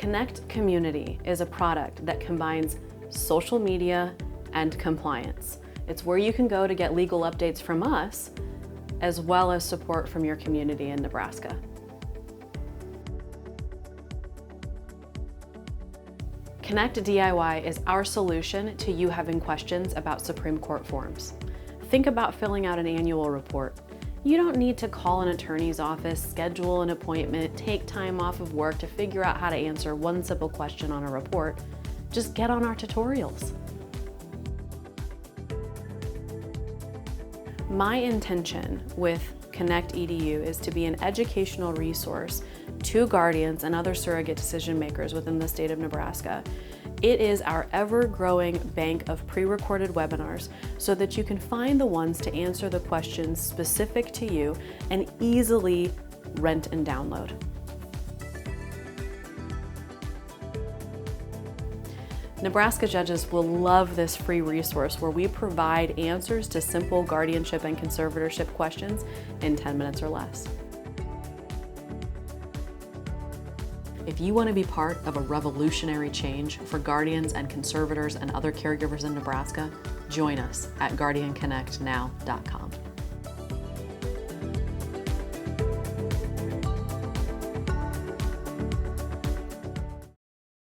Connect Community is a product that combines social media and compliance. It's where you can go to get legal updates from us, as well as support from your community in Nebraska. Connect DIY is our solution to you having questions about Supreme Court forms. Think about filling out an annual report. You don't need to call an attorney's office, schedule an appointment, take time off of work to figure out how to answer one simple question on a report. Just get on our tutorials. My intention with Connect EDU is to be an educational resource to guardians and other surrogate decision makers within the state of Nebraska. It is our ever-growing bank of pre-recorded webinars so that you can find the ones to answer the questions specific to you and easily rent and download. Nebraska judges will love this free resource where we provide answers to simple guardianship and conservatorship questions in 10 minutes or less. If you want to be part of a revolutionary change for guardians and conservators and other caregivers in Nebraska, join us at guardianconnectnow.com.